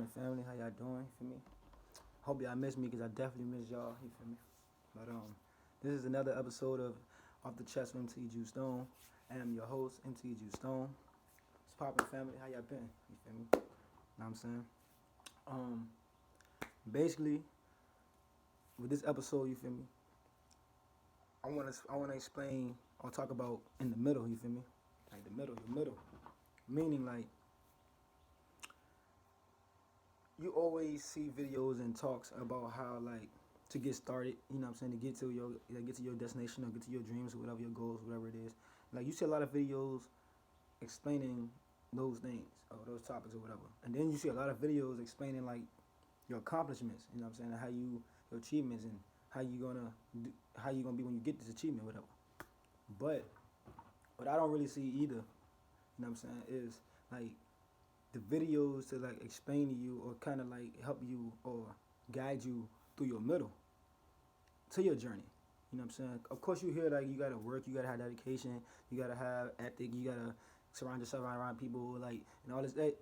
poppin' family? How y'all doing? You feel me? Hope y'all miss me because I definitely miss y'all. You feel me? But this is another episode of Off the Chest with MTE Juice Stone. I am your host, MTE Juice Stone. It's poppin' family. How y'all been? You feel me? Know what I'm saying? Um, Basically, with this episode, you feel me? I wanna explain or talk about in the middle. You feel me? Like the middle, meaning like you always see videos and talks about how like to get started, you know what I'm saying, to get to your destination or get to your dreams or whatever your goals, whatever it is. Like you see a lot of videos explaining those things or those topics or whatever. And then you see a lot of videos explaining like your accomplishments, you know what I'm saying, your achievements and how you gonna be when you get this achievement, whatever. But what I don't really see either, you know what I'm saying, is like the videos to like explain to you or kind of like help you or guide you through your middle to your journey. You know what I'm saying? Of course, you hear like you gotta work, you gotta have dedication, you gotta have ethic, you gotta surround yourself around people like and all this. Like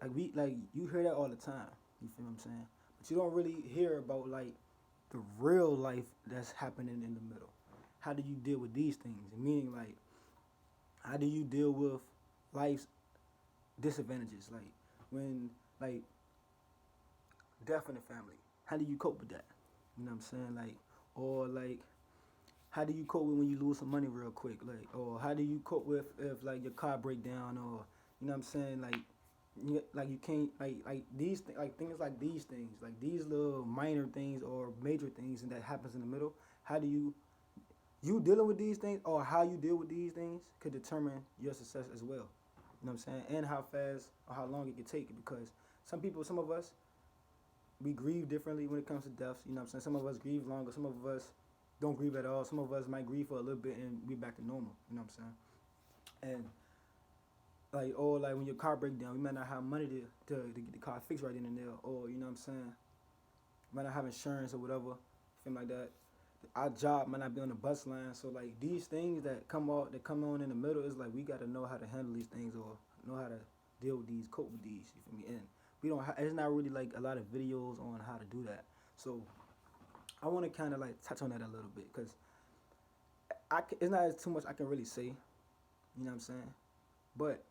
you hear that all the time. You feel what I'm saying? But you don't really hear about like the real life that's happening in the middle. How do you deal with these things? Meaning like, how do you deal with life's disadvantages? Like when like death in the family. How do you cope with that? You know what I'm saying? Like or like how do you cope with when you lose some money real quick? Like or how do you cope with if like your car break down or you know what I'm saying? Like you can't like these like things like these little minor things or major things and that happens in the middle. How do you dealing with these things or how you deal with these things could determine your success as well. You know what I'm saying? And how fast or how long it could take because some of us, we grieve differently when it comes to deaths. You know what I'm saying? Some of us grieve longer. Some of us don't grieve at all. Some of us might grieve for a little bit and be back to normal. You know what I'm saying? And like, or like when your car break down, you might not have money to get the car fixed right in and there. Or, you know what I'm saying? You might not have insurance or whatever. Something like that. Our job might not be on the bus line. So like these things that come on in the middle is like we got to know how to handle these things or know how to deal with these, cope with these. You feel me? And we don't. It's not really like a lot of videos on how to do that. So I want to kind of like touch on that a little bit because it's not too much I can really say. You know what I'm saying? But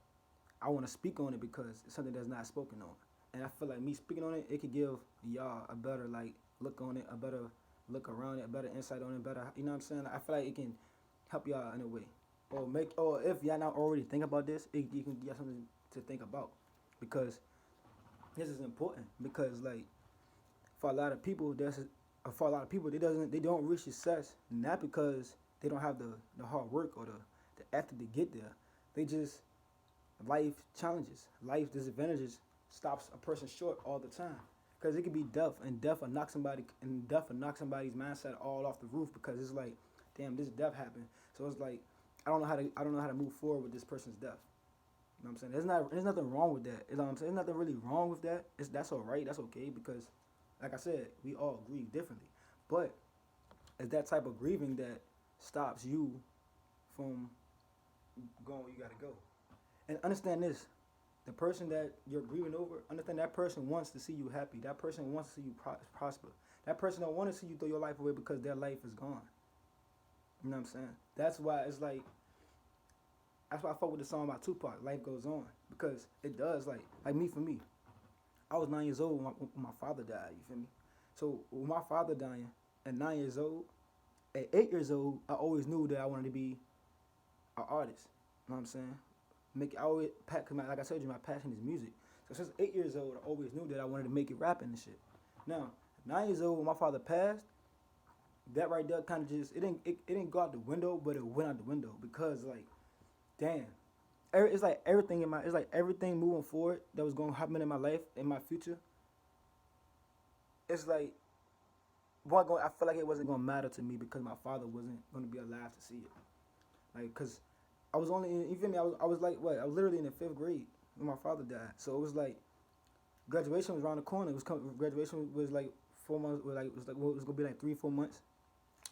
I want to speak on it because it's something that's not spoken on. And I feel like me speaking on it, it could give y'all a better like look on it, a better look around it, a better insight on it, better. You know what I'm saying? I feel like it can help y'all in a way, or if y'all not already think about this, you can get something to think about because this is important because like for a lot of people, they don't reach success not because they don't have the hard work or the effort to get there. They just life challenges, life disadvantages stops a person short all the time. Because it could be death, and death will knock somebody's mindset all off the roof because it's like, damn, this death happened. So it's like, I don't know how to move forward with this person's death. You know what I'm saying? There's nothing wrong with that. You know what I'm saying? There's nothing really wrong with that. That's all right. That's okay because, like I said, we all grieve differently. But it's that type of grieving that stops you from going where you gotta go. And understand this: the person that you're grieving over, understand that person wants to see you happy. That person wants to see you prosper. That person don't want to see you throw your life away because their life is gone. You know what I'm saying? That's why I fuck with the song about Tupac, Life Goes On. Because it does, like me for me. I was 9 years old when my father died, you feel me? So with my father dying at 9 years old, at 8 years old, I always knew that I wanted to be an artist. You know what I'm saying? Like I told you, my passion is music. So since 8 years old, I always knew that I wanted to make it rapping and shit. Now, 9 years old when my father passed, that right there kind of just it didn't go out the window, but it went out the window because like, damn, it's like everything moving forward that was going to happen in my life in my future. It's like I feel like it wasn't going to matter to me because my father wasn't going to be alive to see it. Like, cause I was only in, you feel me? I was like what? I was literally in the 5th grade when my father died. So it was like graduation was around the corner. Graduation was like 4 months. It was gonna be like 3-4 months.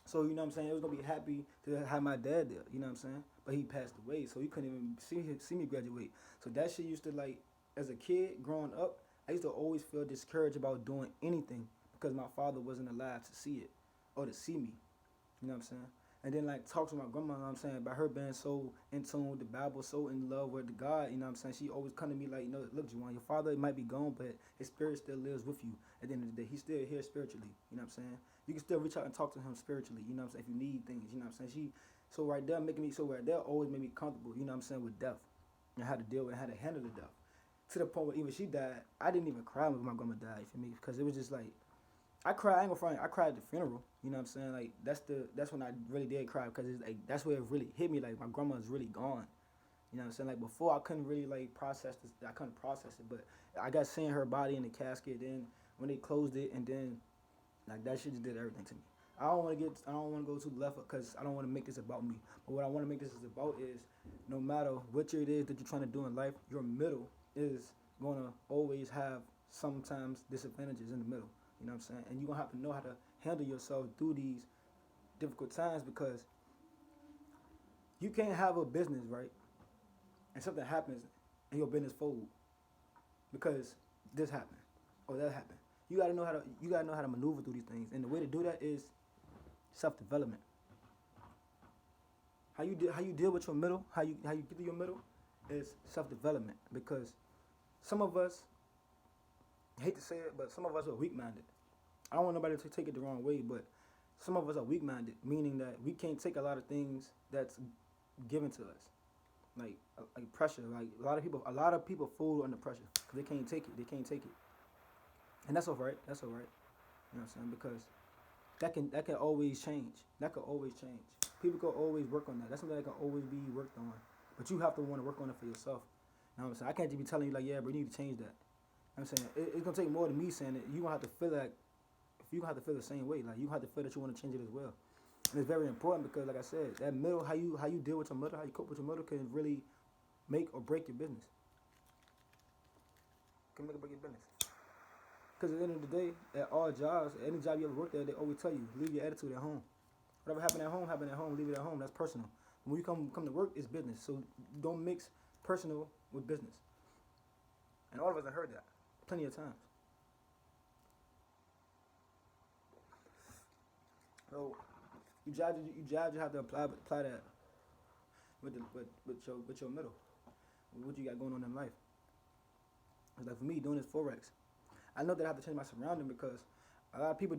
So you know what I'm saying? It was gonna be happy to have my dad there. You know what I'm saying? But he passed away, so he couldn't even see me graduate. So that shit used to like, as a kid growing up, I used to always feel discouraged about doing anything because my father wasn't alive to see it or to see me. You know what I'm saying? And then like talk to my grandma, you know what I'm saying, about her being so in tune with the Bible, so in love with the God, you know what I'm saying? She always come to me like, look, Juwan, your father might be gone, but his spirit still lives with you. At the end of the day, he's still here spiritually, you know what I'm saying? You can still reach out and talk to him spiritually, you know what I'm saying, if you need things, you know what I'm saying? Right there always made me comfortable, you know what I'm saying, with death and how to deal with and how to handle the death. To the point where even she died, I didn't even cry when my grandma died, for me, because it was just like, I cried. I ain't gonna front. I cried at the funeral. You know what I'm saying? Like that's when I really did cry because it's like that's where it really hit me. Like my grandma's really gone. You know what I'm saying? Like before, I couldn't really like process this. I couldn't process it, but I got seeing her body in the casket. Then when they closed it, and then like that shit just did everything to me. I don't want to go too left because I don't want to make this about me. But what I want to make this is about is no matter what it is that you're trying to do in life, your middle is gonna always have sometimes disadvantages in the middle. You know what I'm saying? And you're gonna have to know how to handle yourself through these difficult times because you can't have a business, right? And something happens and your business folds because this happened or that happened. You gotta know how to maneuver through these things. And the way to do that is self development. How you deal with your middle, how you get through your middle is self development because some of us I hate to say it, but some of us are weak minded. I don't want nobody to take it the wrong way, but some of us are weak minded, meaning that we can't take a lot of things that's given to us, like pressure. Like a lot of people fold under pressure because they can't take it. They can't take it, and that's all right. That's all right. You know what I'm saying? Because that can always change. That could always change. People can always work on that. That's something that can always be worked on, but you have to want to work on it for yourself. You know what I'm saying? I can't just be telling you like, yeah, but you need to change that. You know what I'm saying it's gonna take more than me saying it. You gonna have to feel like you gonna have to feel the same way. Like you have to feel that you want to change it as well. And it's very important because, like I said, that middle, how you deal with your middle, how you cope with your middle, can really make or break your business. Can make or break your business. Because at the end of the day, at all jobs, any job you ever worked at, they always tell you leave your attitude at home. Whatever happened at home, happened at home. Leave it at home. That's personal. When you come to work, it's business. So don't mix personal with business. And all of us have heard that plenty of times. So you have to apply that with your middle, with what you got going on in life. It's like for me, doing this forex, I know that I have to change my surrounding because a lot of people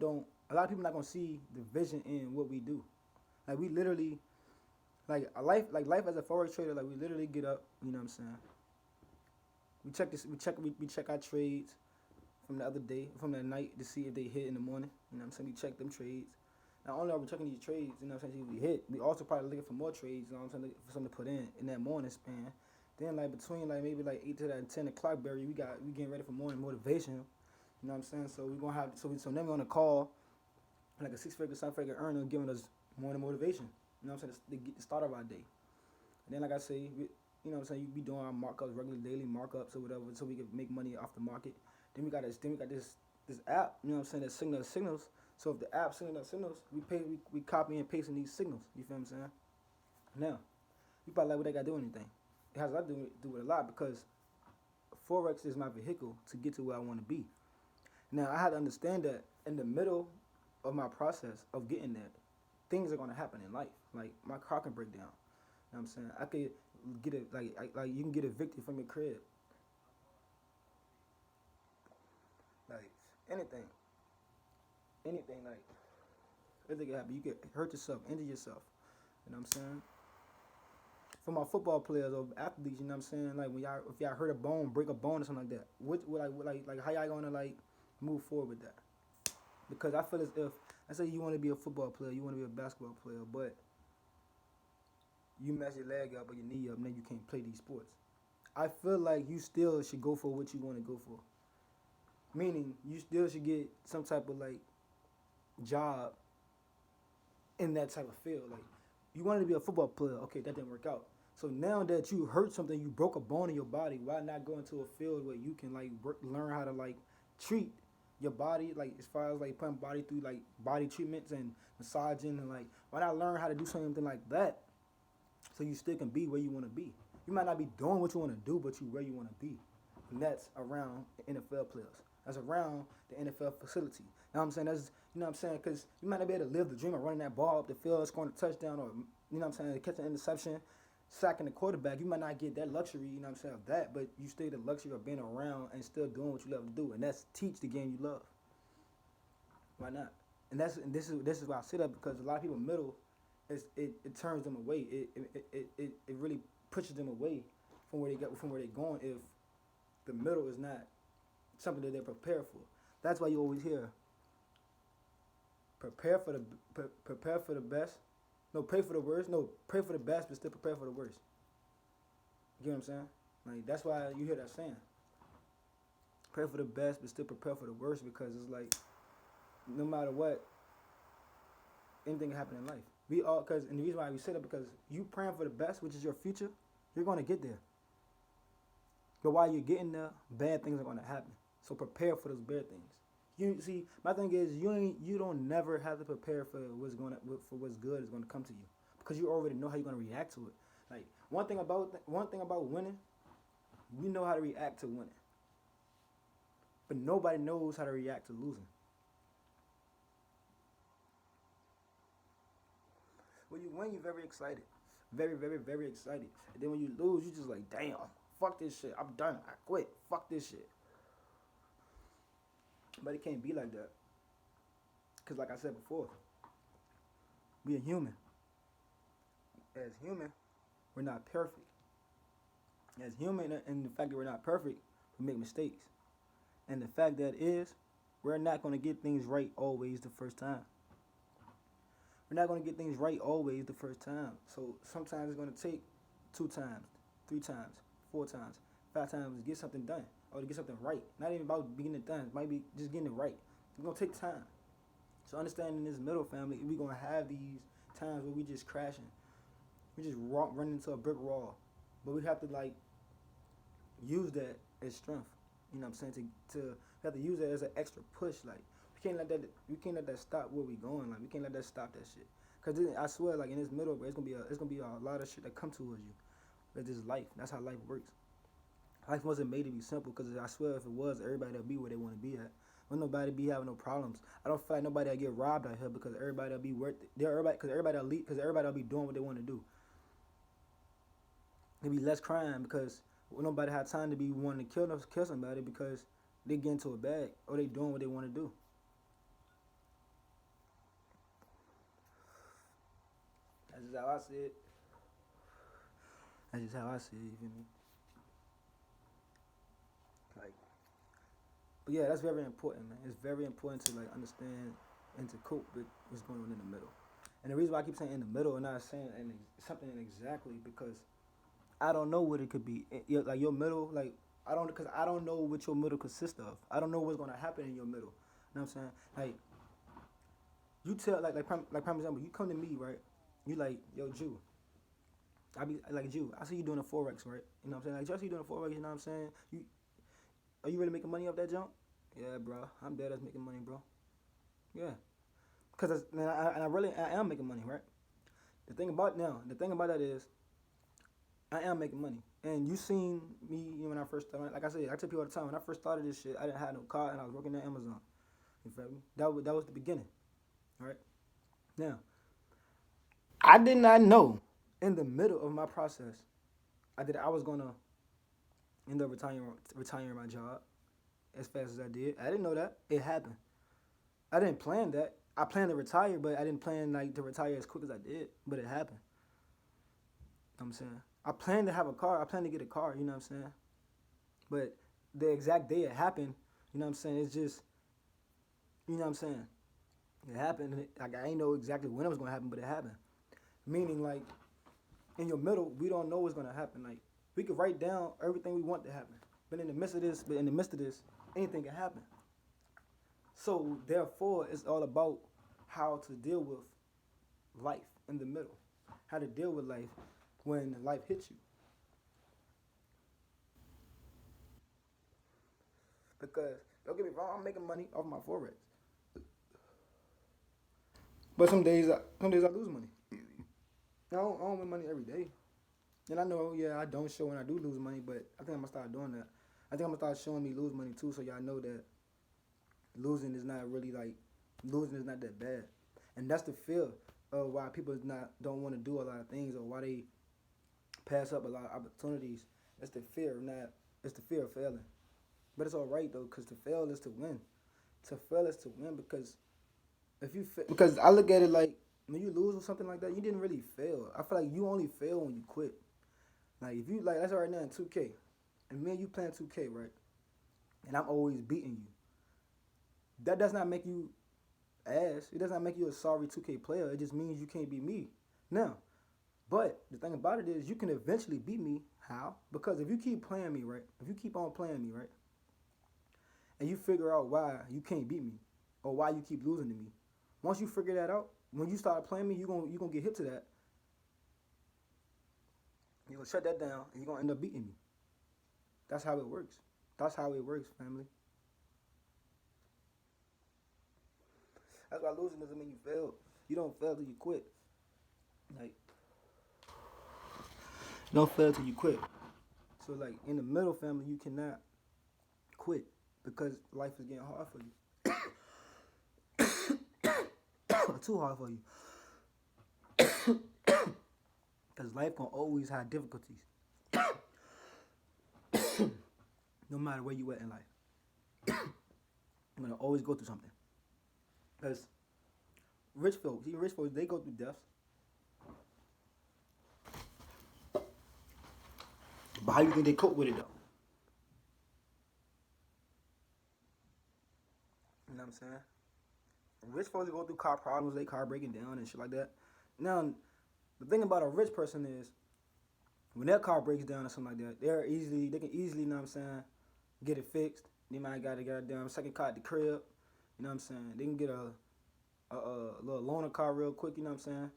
not gonna see the vision in what we do. Like we literally, like life as a forex trader, like we literally get up, you know what I'm saying? We check our trades from the other day, from the night to see if they hit in the morning. You know what I'm saying? We check them trades. Not only are we checking these trades, you know what I'm saying, we hit, we also probably looking for more trades, you know what I'm saying, looking for something to put in that morning span. Then like between like maybe like 8 to that 10 o'clock barrier, we getting ready for morning motivation. You know what I'm saying? So we're gonna have so then we're gonna call like a 6-figure, 7-figure earner giving us morning motivation. You know what I'm saying? To get the start of our day. And then like I say, you know what I'm saying, you be doing our markups, regular daily markups or whatever, so we can make money off the market. Then we got this app, you know what I'm saying, that signals. So if the app sending us signals, we copy and paste in these signals. You feel what I'm saying? Now, you probably like, what they got to do anything. It has a lot to do with a lot because Forex is my vehicle to get to where I want to be. Now, I had to understand that in the middle of my process of getting there, things are going to happen in life. Like, my car can break down. You know what I'm saying? I could get it, like you can get evicted from your crib. Like, anything. Anything, like, anything can happen. You could hurt yourself, injure yourself. You know what I'm saying? For my football players or athletes, you know what I'm saying? Like, if y'all hurt a bone, break a bone or something like that, like how y'all gonna, like, move forward with that? Because I feel as if, let's say you want to be a football player, you want to be a basketball player, but you mess your leg up or your knee up, and then you can't play these sports. I feel like you still should go for what you want to go for. Meaning, you still should get some type of, like, job in that type of field. Like, you wanted to be a football player, okay, that didn't work out. So now that you hurt something, you broke a bone in your body, why not go into a field where you can, like, learn how to, like, treat your body, like, as far as, like, putting body through, like, body treatments and massaging, and, like, why not learn how to do something like that so you still can be where you want to be? You might not be doing what you want to do, but you where you want to be. nets around the NFL players. That's around the NFL facility. You know what I'm saying? That's you know what I'm saying? Because you might not be able to live the dream of running that ball up the field, scoring a touchdown, or you know what I'm saying, catching an interception, sacking the quarterback. You might not get that luxury, you know what I'm saying, of that, but you still the luxury of being around and still doing what you love to do, and that's teach the game you love. Why not? And this is why I say that because a lot of people middle, it turns them away. It really pushes them away from where they're going if the middle is not something that they're prepared for. That's why you always hear prepare for the prepare for the best. No, pray for the worst. No, pray for the best, but still prepare for the worst. You know what I'm saying? Like that's why you hear that saying. Pray for the best, but still prepare for the worst because it's like no matter what, anything can happen in life. We all, cause, and the reason why we say that because you praying for the best, which is your future, you're gonna get there. But while you're getting there, bad things are gonna happen. So prepare for those bad things. You see, my thing is you don't never have to prepare for what's good is gonna come to you because you already know how you're gonna react to it. Like one thing about winning, we know how to react to winning, but nobody knows how to react to losing. When you win, you're very excited. Very, very, very excited. And then when you lose, you just like, damn, fuck this shit. I'm done. I quit. Fuck this shit. But it can't be like that. Because like I said before, we are human. As human, we're not perfect. As human, and the fact that we're not perfect, we make mistakes. And the fact that is, we're not going to get things right always the first time. We're not going to get things right always the first time. So sometimes it's going to take 2 times, 3 times, 4 times, 5 times to get something done or to get something right. Not even about getting it done. It might be just getting it right. It's going to take time. So understanding this middle family, we're going to have these times where we just crashing. We just running into a brick wall. But we have to like use that as strength. You know what I'm saying? To we have to use that as an extra push. Like we can't let that stop where we going. Like we can't let that stop that shit. Cause I swear, like in this middle, bro, it's gonna be a lot of shit that come towards you. It's just life. That's how life works. Life wasn't made to be simple. Cause I swear, if it was, everybody would be where they want to be at. When nobody be having no problems. I don't feel like nobody will get robbed out here because everybody will be worth it. Cause everybody will be doing what they want to do. There be less crime because nobody had time to be wanting to kill somebody because they get into a bag or they doing what they want to do. That's just how I see it. That's just how I see it. You feel me? Like, but yeah, that's very important, man. It's very important to like understand and to cope with what's going on in the middle. And the reason why I keep saying in the middle and not saying something exactly because I don't know what it could be. Like your middle, like I don't know what your middle consists of. I don't know what's gonna happen in your middle. You know what I'm saying? Like you tell like prime example, you come to me, right? You like, yo, Jew. I be like Jew. I see you doing a forex, right? You know what I'm saying? Like, I see you doing a forex. You know what I'm saying? Are you really making money off that jump? Yeah, bro. I'm dead ass making money, bro. Yeah, because I am making money, right? The thing about that is, I am making money. And you seen me when I first started. Like I said, I tell people all the time when I first started this shit, I didn't have no car and I was working at Amazon. You feel me? That was the beginning, right? Now, I did not know in the middle of my process, I was gonna end up retiring my job as fast as I did. I didn't know that. It happened. I didn't plan that. I planned to retire, but I didn't plan like to retire as quick as I did. But it happened. You know what I'm saying? I planned to have a car. I planned to get a car, you know what I'm saying? But the exact day it happened, you know what I'm saying? It's just, you know what I'm saying? It happened. Like I ain't know exactly when it was gonna happen, but it happened. Meaning like in your middle, we don't know what's gonna happen. Like we could write down everything we want to happen, but in the midst of this, anything can happen. So therefore, it's all about how to deal with life in the middle, how to deal with life when life hits you. Because don't get me wrong, I'm making money off my forex, but some days I lose money. I don't win money every day. And I know, yeah, I don't show when I do lose money, but I think I'm gonna start doing that. I think I'm gonna start showing me lose money too, so y'all know that losing is not really like losing is not that bad, and that's the fear of why people not don't want to do a lot of things or why they pass up a lot of opportunities. It's the fear, not it's the fear of failing. But it's all right though, cause to fail is to win. To fail is to win because if you because I look at it like when you lose or something like that, you didn't really fail. I feel like you only fail when you quit. Like if you like that's right now in 2K, and me and you playing 2K, right? And I'm always beating you. That does not make you ass. It does not make you a sorry 2K player. It just means you can't beat me. Now, but the thing about it is you can eventually beat me. How? Because if you keep playing me, right? If you keep on playing me, right? And you figure out why you can't beat me or why you keep losing to me. Once you figure that out, when you start playing me, you're gonna get hit to that. You're gonna shut that down and you're gonna end up beating me. That's how it works. That's how it works, family. That's why losing doesn't mean you failed. You don't fail till you quit. Like you don't fail till you quit. So like in the middle family, you cannot quit because life is getting hard for you. Too hard for you. Because life gonna always have difficulties. No matter where you at in life. You're gonna always go through something. Because rich folks, they go through deaths. But how you think they cope with it though? You know what I'm saying? Rich folks go through car problems, they car breaking down and shit like that. Now, the thing about a rich person is when their car breaks down or something like that, they can easily, you know what I'm saying, get it fixed. They might got a goddamn second car at the crib. You know what I'm saying? They can get a little loaner car real quick. You know what I'm saying?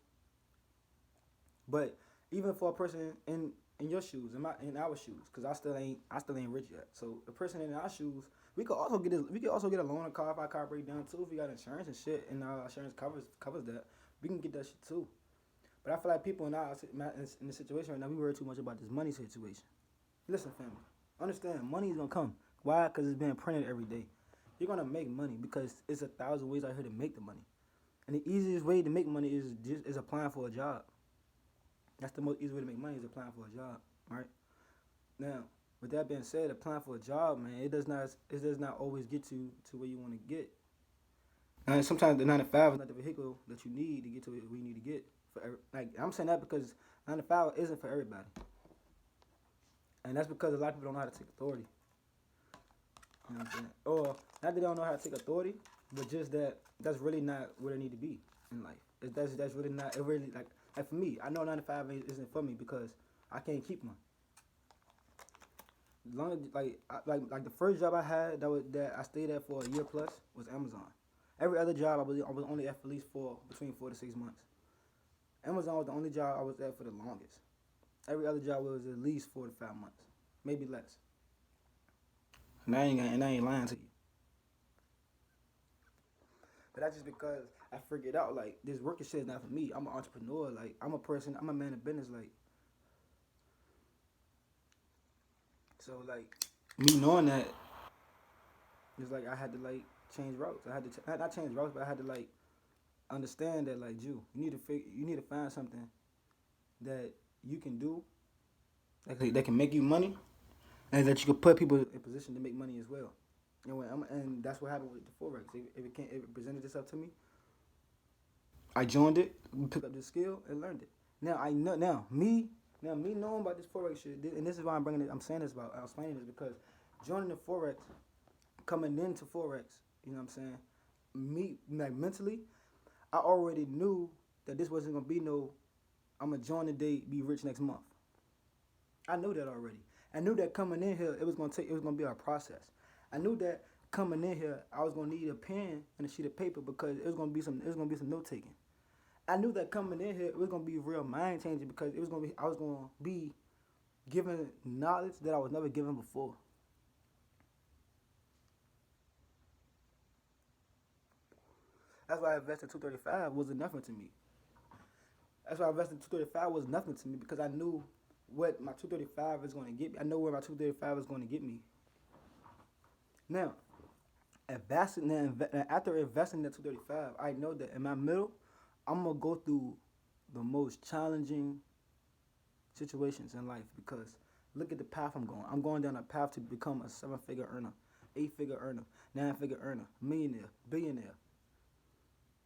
But even for a person in your shoes, in our shoes, because I still ain't rich yet. So a person in our shoes, we could also get a loaner car if our car break down too. If we got insurance and shit, and our insurance covers that, we can get that shit too. But I feel like people in the situation right now, we worry too much about this money situation. Listen, family, understand money is gonna come. Why? Because it's being printed every day. You're gonna make money because it's 1,000 ways out here to make the money, and the easiest way to make money is applying for a job. That's the most easy way to make money is applying for a job, right? Now, with that being said, applying for a job, man, it does not always get you to where you want to get. And sometimes the 9 to 5 is not the vehicle that you need to get to where you need to get. Like I'm saying that because 9 to 5 isn't for everybody, and that's because a lot of people don't know how to take authority. You know what I'm saying? Or not that they don't know how to take authority, but just that's really not where they need to be in life. That's really not. It really like for me, I know 9 to 5 isn't for me because I can't keep one. Long as, like the first job I had that I stayed at for a year plus was Amazon. Every other job I was only at for at least between 4 to 6 months. Amazon was the only job I was at for the longest. Every other job was at least 4 to 5 months, maybe less. And I ain't lying to you. But that's just because I figured out like this working shit is not for me. I'm an entrepreneur. Like I'm a man of business. Like so like me knowing that it's like I had to like change routes. I had to not change routes, but I had to like understand that like you need to find something that you can do that can make you money and that you can put people in position to make money as well. And that's what happened with the forex. If it presented itself to me, I joined it, picked up the skill, and learned it. Now I know me knowing about this forex shit, and this is why I'm saying this about. I'm explaining this because joining the forex, coming into forex, you know what I'm saying. Me like mentally, I already knew that this wasn't gonna be no. I'm gonna join today, be rich next month. I knew that already. I knew that coming in here, it was gonna be a process. I knew that coming in here, I was gonna need a pen and a sheet of paper because it was gonna be some note taking. I knew that coming in here, it was gonna be real mind changing because I was gonna be given knowledge that I was never given before. That's why I invested 235 wasn't nothing to me. That's why I invested 235 was nothing to me because I knew what my 235 is going to get me. I know where my 235 is going to get me. Now, after investing that 235, I know that in my middle, I'm gonna go through the most challenging situations in life because look at the path I'm going. I'm going down a path to become a seven-figure earner, eight-figure earner, nine-figure earner, millionaire, billionaire.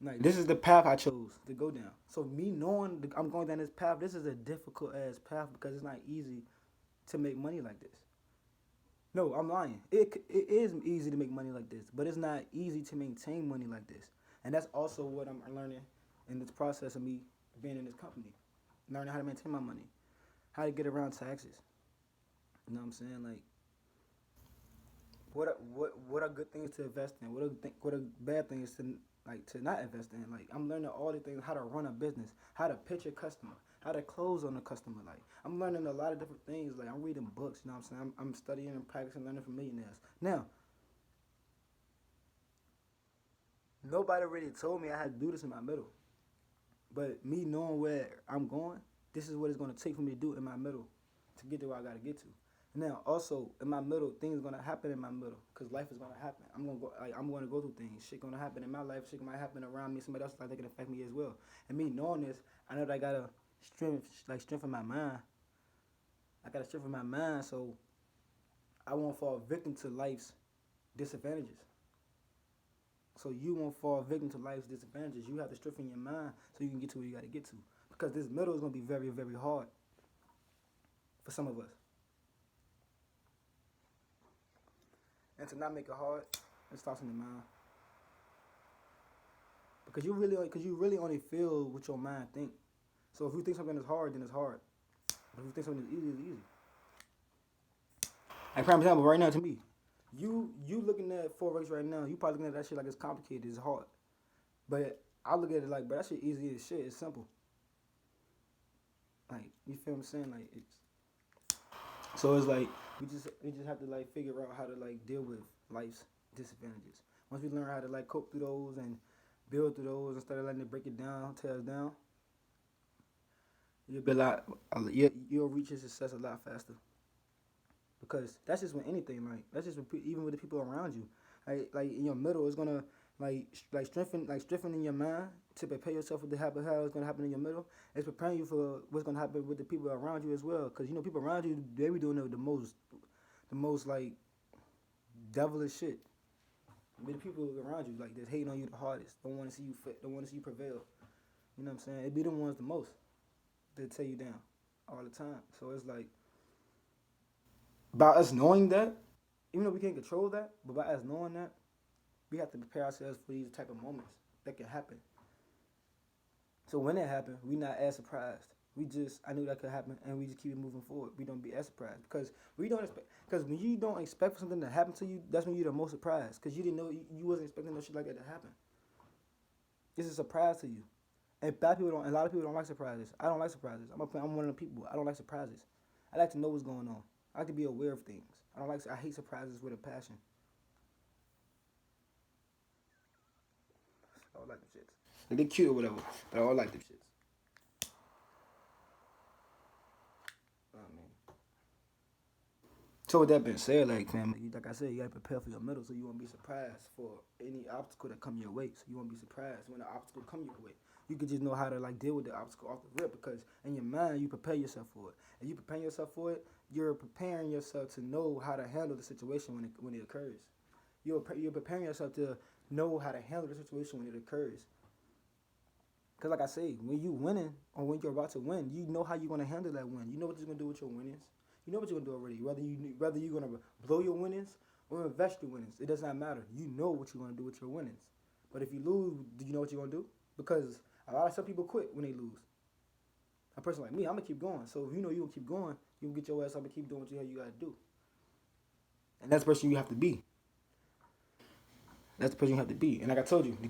Like this is the path I chose to go down. So me knowing I'm going down this path, this is a difficult ass path because it's not easy to make money like this. No, I'm lying. It is easy to make money like this, but it's not easy to maintain money like this. And that's also what I'm learning in this process of me being in this company, learning how to maintain my money, how to get around taxes. You know what I'm saying? Like, what are good things to invest in? What are bad things to not invest in? Like, I'm learning all the things, how to run a business, how to pitch a customer, how to close on a customer. Like, I'm learning a lot of different things. Like, I'm reading books. You know what I'm saying? I'm studying and practicing, learning from millionaires. Now, nobody really told me I had to do this in my middle, but me knowing where I'm going, this is what it's gonna take for me to do in my middle to get to where I gotta get to. Now, also in my middle, things gonna happen in my middle, cause life is gonna happen. I'm gonna go through things. Shit gonna happen in my life. Shit might happen around me. Somebody else's life that can affect me as well. And me knowing this, I know that I gotta strengthen my mind. I gotta strengthen my mind so I won't fall victim to life's disadvantages. So you won't fall victim to life's disadvantages. You have to strengthen your mind so you can get to where you gotta get to. Because this middle is gonna be very, very hard for some of us. And to not make it hard, it starts in the mind. Because you really only feel what your mind think. So if you think something is hard, then it's hard. But if you think something is easy, it's easy. Like for example, right now to me, you looking at forex right now, you probably looking at that shit like it's complicated, it's hard. But I look at it like, but that shit easy as shit. It's simple. Like you feel what I'm saying? Like it's so it's like we just have to like figure out how to like deal with life's disadvantages. Once we learn how to like cope through those and build through those instead of letting it break it down, tear us down, you'll be you'll reach your success a lot faster. Because that's just with anything. Like that's just with even with the people around you. Like in your middle, it's gonna strengthening your mind to prepare yourself for the happen how it's gonna happen in your middle. It's preparing you for what's gonna happen with the people around you as well. Because you know people around you they be doing the most like devilish shit. But the people around you like that's hating on you the hardest, don't want to see you fit, don't want to see you prevail. You know what I'm saying? It be the ones the most that tear you down all the time. So it's like by us knowing that, even though we can't control that, but by us knowing that, we have to prepare ourselves for these type of moments that can happen. So when it happens, we not as surprised. We just I knew that could happen, and we just keep it moving forward. We don't be as surprised because we don't expect. Because when you don't expect for something to happen to you, that's when you're the most surprised. Because you didn't know you wasn't expecting no shit like that to happen. It's a surprise to you. And bad people don't. A lot of people don't like surprises. I don't like surprises. I'm one of the people. I don't like surprises. I like to know what's going on. I like to be aware of things. I hate surprises with a passion. I don't like them shits. Like, they cute or whatever, but I don't like them shits. I mean, so with that being said, like family, like I said, you gotta prepare for your middle so you won't be surprised for any obstacle that come your way. So you won't be surprised when the obstacle come your way. You could just know how to like deal with the obstacle off the rip because in your mind you prepare yourself for it. And you prepare yourself for it, you're preparing yourself to know how to handle the situation when it occurs. You're preparing yourself to know how to handle the situation when it occurs. Cause like I say, when you winning or when you're about to win, you know how you're gonna handle that win. You know what you're gonna do with your winnings. You know what you're gonna do already. Whether you're gonna blow your winnings or invest your winnings, it does not matter. You know what you're gonna do with your winnings. But if you lose, do you know what you're gonna do? Because some people quit when they lose. A person like me, I'm gonna keep going. So if you know you're gonna keep going, you can get your ass up and keep doing what you gotta do. And that's the person you have to be. That's the person you have to be. And like I told you, to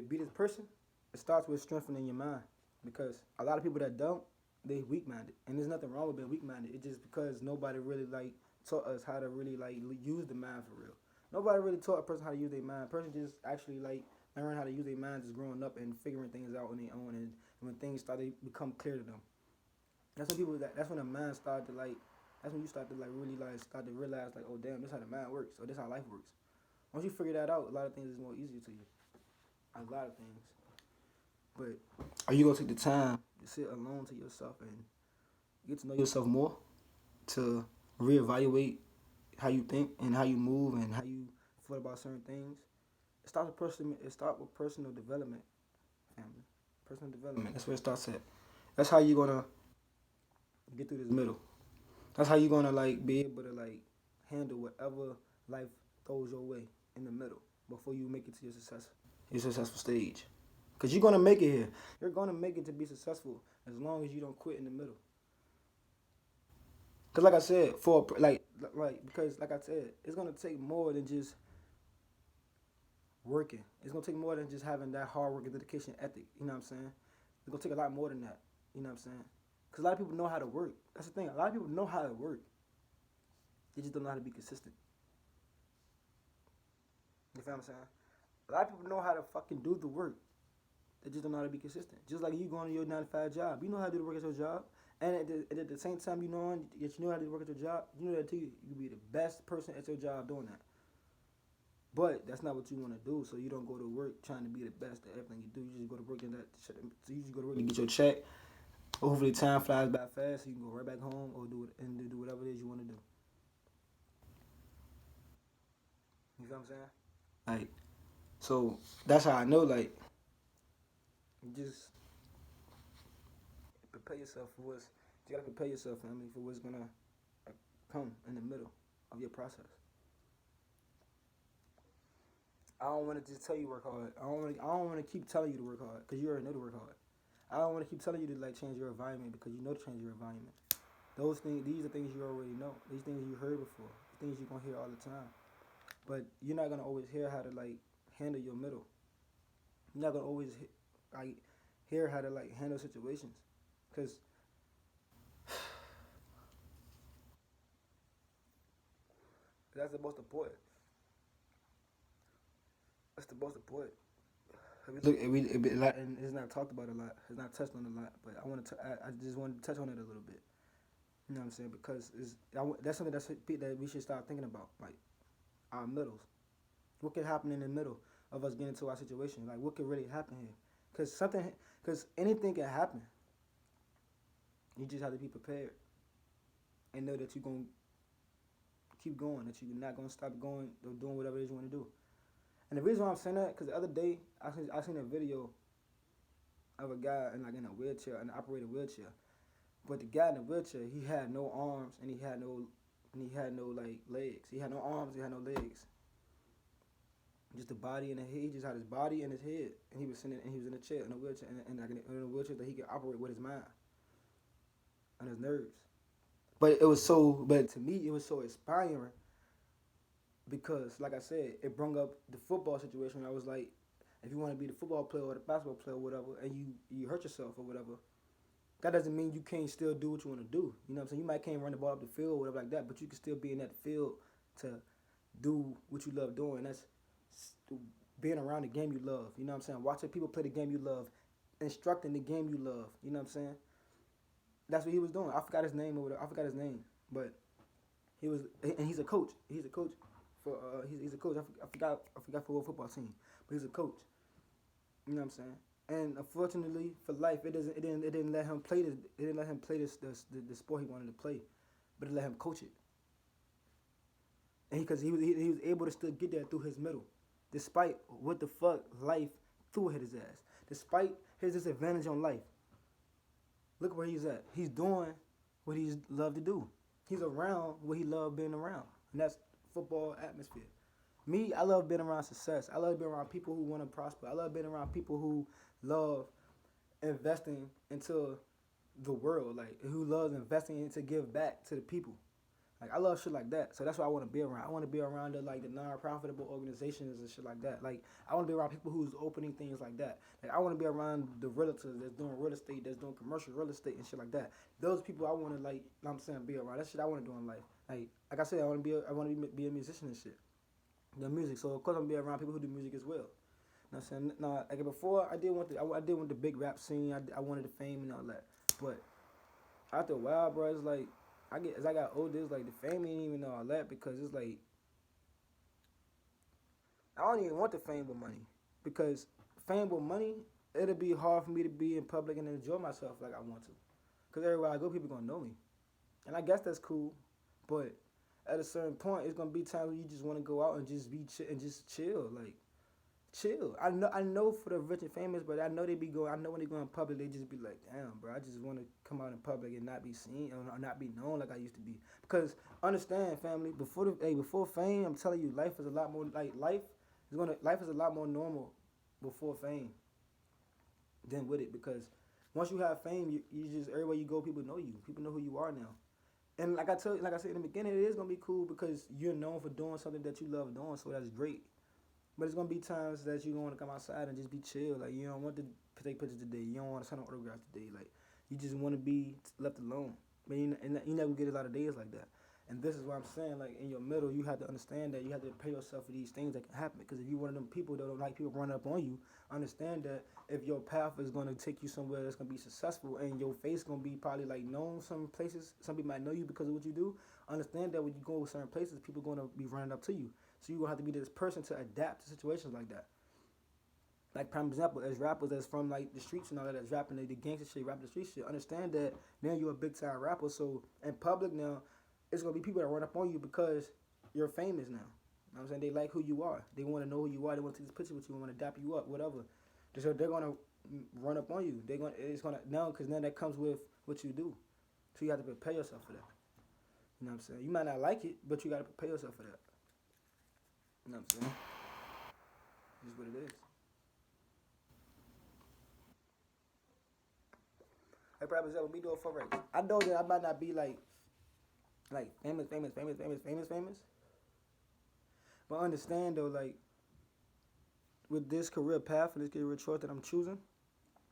be this person, it starts with strengthening your mind. Because a lot of people that don't, they weak minded. And there's nothing wrong with being weak minded. It's just because nobody really like taught us how to really like use the mind for real. Nobody really taught a person how to use their mind. A person just actually like learn how to use their mind just growing up and figuring things out on their own and when things start to become clear to them. That's when the mind started to like that's when you start to like really like start to realize like, oh damn, this is how the mind works, or this is how life works. Once you figure that out, a lot of things is more easier to you. A lot of things. But are you gonna take the time to sit alone to yourself and get to know yourself more, to reevaluate how you think and how you move and how you feel about certain things? It starts with personal development, family. Personal development. That's where it starts at. That's how you're gonna get through this middle. That's how you're gonna like be able to like handle whatever life throws your way in the middle before you make it to your successful stage. Cause you're gonna make it here. You're gonna make it to be successful as long as you don't quit in the middle. Cause like I said, because like I said, it's gonna take more than just working. It's gonna take more than just having that hard work and dedication ethic. You know what I'm saying? It's gonna take a lot more than that. You know what I'm saying? Cause a lot of people know how to work. That's the thing. A lot of people know how to work. They just don't know how to be consistent. You feel what I'm saying? A lot of people know how to fucking do the work. They just don't know how to be consistent. Just like you going to your 9 to 5 job. You know how to do the work at your job. And at the same time, you know how to do the work at your job. You know that too. You can be the best person at your job doing that. But that's not what you want to do. So you don't go to work trying to be the best at everything you do. You just go to work and that shit. So you just go to work and get your check. Hopefully time flies by fast so you can go right back home or do it and do whatever it is you want to do. You feel what I'm saying? Like, so that's how I know, like, just prepare yourself for what's, you gotta prepare yourself, family, for what's gonna come in the middle of your process. I don't want to just tell you work hard. I don't want to keep telling you to work hard because you already know to work hard. I don't want to keep telling you to like change your environment because you know to change your environment. Those things, these are things you already know. These things you heard before. Things you're gonna hear all the time. But you're not gonna always hear how to like handle your middle. You're not gonna always like hear how to like handle situations, because that's the most important. That's the most important. And it's not talked about a lot. It's not touched on a lot. But I just wanted to touch on it a little bit. You know what I'm saying? Because that's something that we should start thinking about, like our middles. What could happen in the middle of us getting into our situation? Like what could really happen here? Because anything can happen. You just have to be prepared and know that you're gonna keep going. That you're not gonna stop going or doing whatever it is you want to do. And the reason why I'm saying that, because the other day I seen a video of a guy in a wheelchair, an operated wheelchair. But the guy in the wheelchair, he had no arms and he had no like legs. He had no arms, he had no legs. Just the body and the head. He just had his body and his head, and he was sitting and he was in a chair in a wheelchair, and like in a wheelchair that he could operate with his mind and his nerves. But to me, it was so inspiring because, like I said, it brought up the football situation. I was like, if you want to be the football player or the basketball player or whatever, and you hurt yourself or whatever, that doesn't mean you can't still do what you want to do. You know what I'm saying? You might can't run the ball up the field or whatever like that, but you can still be in that field to do what you love doing. That's being around the game you love. You know what I'm saying? Watching people play the game you love, instructing the game you love. You know what I'm saying? That's what he was doing. I forgot his name over there. I forgot his name, but and he's a coach. He's a coach for he's a coach. I forgot for what football team, but he's a coach. You know what I'm saying? And unfortunately for life, it didn't let him play this. It didn't let him play the sport he wanted to play, but it let him coach it. And because he was able to still get there through his middle, despite what the fuck life threw at his ass, despite his disadvantage on life. Look where he's at. He's doing what he loved to do. He's around what he loved being around, and that's football atmosphere. Me, I love being around success. I love being around people who want to prosper. I love being around people who love investing into the world, like who loves investing to give back to the people. Like I love shit like that. So that's what I want to be around. I want to be around the non-profitable organizations and shit like that. Like I want to be around people who's opening things like that. Like I want to be around the realtors that's doing real estate, that's doing commercial real estate and shit like that. Those people I want to like, you know what I'm saying, be around. That's shit I want to do in life. Like I said, I want to be a musician and shit. The music. So of course I'm gonna be around people who do music as well. You know what I'm saying? No, like before I did want the big rap scene. I wanted the fame and all that. But after a while, bro, it's like as I got older, it's like the fame ain't even all that because it's like I don't even want the fame with money because fame with money, it'll be hard for me to be in public and enjoy myself like I want to. Because everywhere I go, people gonna know me, and I guess that's cool. But at a certain point, it's gonna be times where you just want to go out and just be and just chill, like chill. I know for the rich and famous, but I know they be going. I know when they go in public, they just be like, damn, bro, I just want to come out in public and not be seen or not be known like I used to be. Because understand, family, before fame, I'm telling you, life is a lot more like life is a lot more normal before fame than with it. Because once you have fame, you just everywhere you go, people know you. People know who you are now. And like I said in the beginning, it is gonna be cool because you're known for doing something that you love doing, so that's great. But it's gonna be times that you don't want to come outside and just be chill. Like you don't want to take pictures today. You don't want to sign autographs today. Like you just want to be left alone. But you never get a lot of days like that. And this is what I'm saying. Like in your middle, you have to understand that you have to prepare yourself for these things that can happen. Because if you're one of them people that don't like people running up on you, understand that if your path is gonna take you somewhere that's gonna be successful and your face gonna be probably like known some places, some people might know you because of what you do. Understand that when you go to certain places, people are gonna be running up to you. So you're gonna have to be this person to adapt to situations like that. Like prime example, as rappers that's from like the streets and all that, that's rapping the gangster shit, rapping the street shit. Understand that now you're a big time rapper. So in public now, it's gonna be people that run up on you because you're famous now. You know what I'm saying? They like who you are. They want to know who you are. They want to take this picture with you. Want to dap you up, whatever. So they're gonna run up on you. It's gonna now because now that comes with what you do. So you have to prepare yourself for that. You know what I'm saying? You might not like it, but you gotta prepare yourself for that. You know what I'm saying? It's what it is. Like for example, me doing forex. I know that I might not be like famous. But understand though, like with this career path and this career choice that I'm choosing,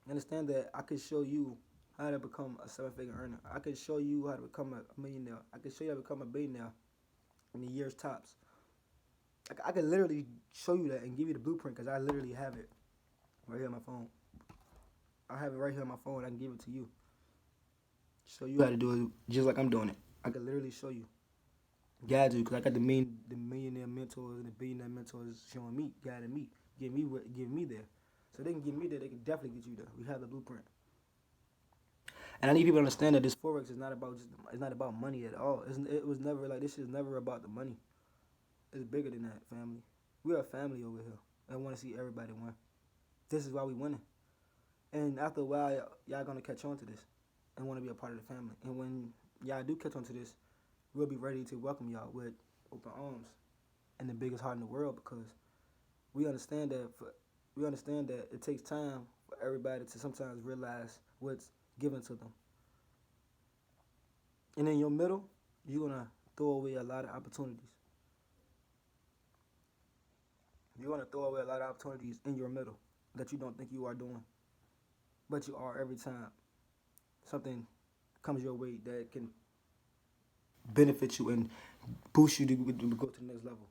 understand that I could show you how to become a seven-figure earner. I could show you how to become a millionaire. I could show you how to become a billionaire in the years tops. I could literally show you that and give you the blueprint because I literally have it right here on my phone. I have it right here on my phone. I can give it to you. Show you how to do it just like I'm doing it. I could literally show you. Guide you because I got the millionaire mentors and the billionaire mentors showing me, guiding me, give me there. So they can get me there. They can definitely get you there. We have the blueprint. And I need people to understand that this forex is not about it's not about money at all. It was never like this is never about the money. It's bigger than that, family. We're a family over here. I want to see everybody win. This is why we winning. And after a while, y'all gonna catch on to this and want to be a part of the family. And when y'all do catch on to this, we'll be ready to welcome y'all with open arms and the biggest heart in the world because we understand that it takes time for everybody to sometimes realize what's given to them. And in your middle, you're gonna throw away a lot of opportunities. You're gonna throw away a lot of opportunities in your middle that you don't think you are doing, but you are every time something comes your way that can benefit you and boost you to go to the next level.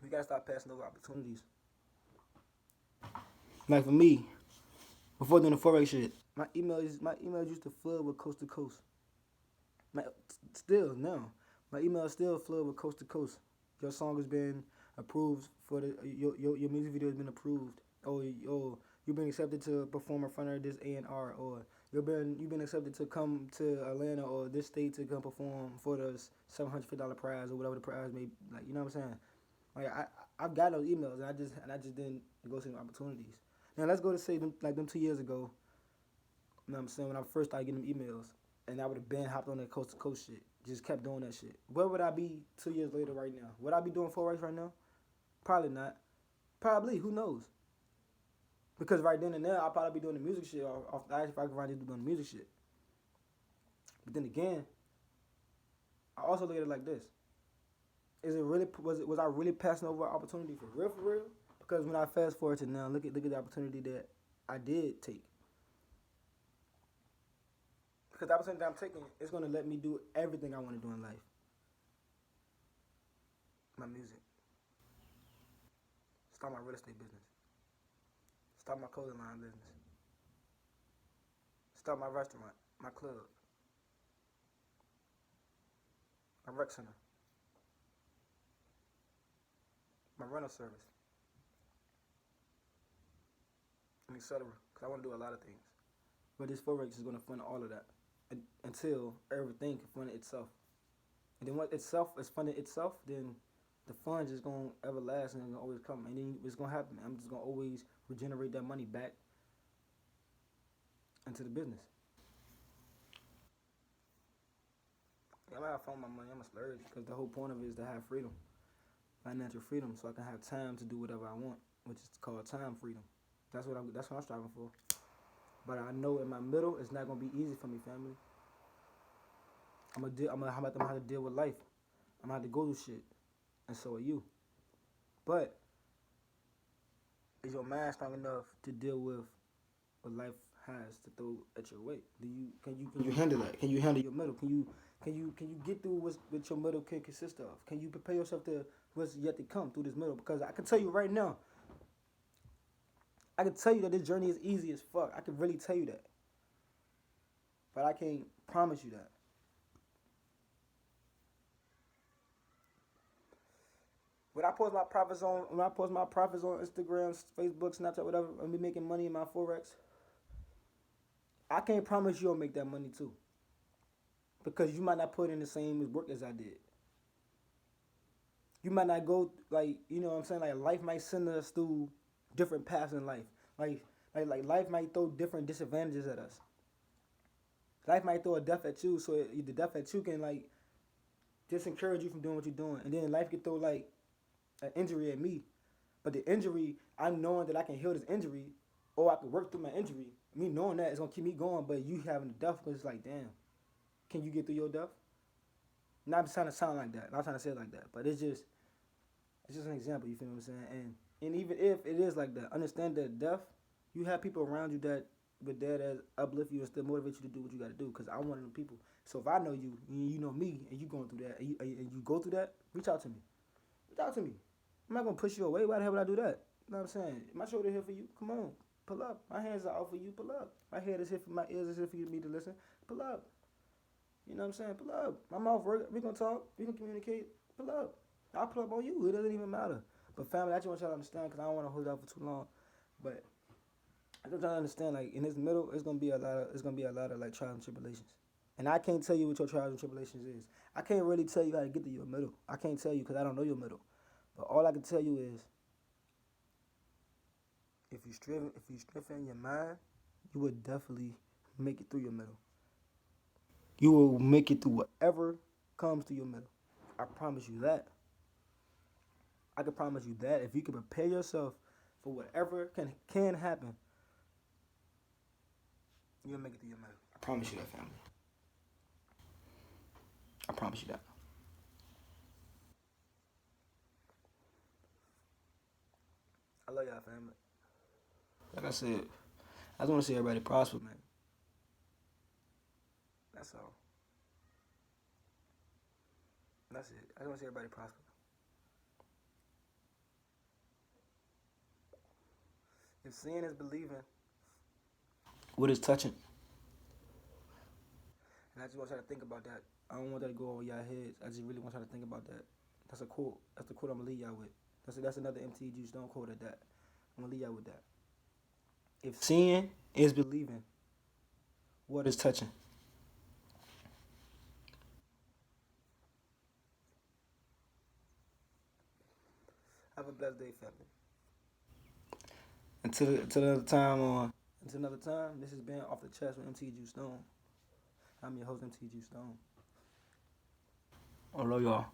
We gotta start passing over opportunities. Like for me, before doing the forex shit, my emails used to flood with coast to coast. My, still now, my email still flood with coast to coast. Your song has been approved for your music video has been approved. Or you've been accepted to perform in front of this A&R, or you've been accepted to come to Atlanta or this state to come perform for the $750 prize or whatever the prize may be. Like you know what I'm saying. Like I've got those emails and I just didn't go to the opportunities. Now let's go to say them 2 years ago. You know what I'm saying, when I first started getting them emails and I would have been hopped on that coast to coast shit. Just kept doing that shit. Where would I be 2 years later right now? Would I be doing forex right now? Probably not. Probably, who knows? Because right then and there I'll probably be doing the music shit off the ice if I could find it doing the music shit. But then again, I also look at it like this. Is it really was I really passing over an opportunity for real? Because when I fast forward to now, look at the opportunity that I did take. Because the opportunity that I'm taking is gonna let me do everything I want to do in life. My music, start my real estate business, start my clothing line business, start my restaurant, my club, my rec center. rental service, and etc. Because I want to do a lot of things. But this forex is going to fund all of that until everything can fund itself. And then once itself is funded itself, then the funds is going to everlast and it's going to always come. And then it's going to happen. I'm just going to always regenerate that money back into the business. Yeah, I'm not found my money. I'm a splurge because the whole point of it is to have freedom, financial freedom, so I can have time to do whatever I want, which is called time freedom. That's what I'm striving for. But I know in my middle, it's not gonna be easy for me, family. I'm gonna have to deal with life. I'm gonna have to go through shit, and so are you. But is your mind strong enough to deal with what life has to throw at your way? Can you handle that? Can you handle your middle? Can you get through what your middle can consist of? Can you prepare yourself to what's yet to come through this middle? Because I can tell you right now, I can tell you that this journey is easy as fuck. I can really tell you that. But I can't promise you that. When I post my profits on Instagram, Facebook, Snapchat, whatever, and be making money in my forex, I can't promise you'll make that money too. Because you might not put in the same work as I did. You might not go like, you know what I'm saying? Like life might send us through different paths in life. Like life might throw different disadvantages at us. Life might throw a death at you, so the death at you can like disencourage you from doing what you're doing. And then life can throw like an injury at me. But the injury, I'm knowing that I can heal this injury, or I can work through my injury. Me knowing that is gonna keep me going. But you having the death, because it's like, damn, can you get through your death? Not trying to sound like that. Not trying to say it like that. But it's just an example. You feel what I'm saying? And even if it is like that, understand that death, you have people around you that uplift you and still motivate you to do what you got to do. Because I'm one of them people. So if I know you, and you know me, and you going through that, and you go through that, reach out to me. Reach out to me. I'm not gonna push you away. Why the hell would I do that? You know what I'm saying? My shoulder here for you. Come on, pull up. My hands are out for you. Pull up. My head is here for my ears is here for you, me to listen. Pull up. You know what I'm saying? Pull up. My mouth work. We gonna talk. We gonna communicate. Pull up. I'll pull up on you. It doesn't even matter. But family, I just want y'all to understand because I don't want to hold out for too long. But I just trying to understand, like in this middle, it's gonna be a lot of like trials and tribulations. And I can't tell you what your trials and tribulations is. I can't really tell you how to get to your middle. I can't tell you because I don't know your middle. But all I can tell you is, if you strengthen your mind, you will definitely make it through your middle. You will make it through whatever comes to your middle. I promise you that. I can promise you that if you can prepare yourself for whatever can happen, you'll make it through your middle. I promise you that, family. I promise you that. I love y'all, family. Like I said, I just want to see everybody prosper, man. That's all. That's it. I just want to see everybody prosper. If seeing is believing, what is touching? And I just want y'all to think about that. I don't want that to go over y'all heads. I just really want y'all to think about that. That's a quote. That's the quote I'm gonna leave y'all with. That's another MTE Juice Don't quote at that. I'm gonna leave y'all with that. If seeing is believing, what is touching? Have a blessed day, family. Until another time, this has been Off the Chest with MTE Juice Stone. I'm your host, MTE Juice Stone. I love y'all.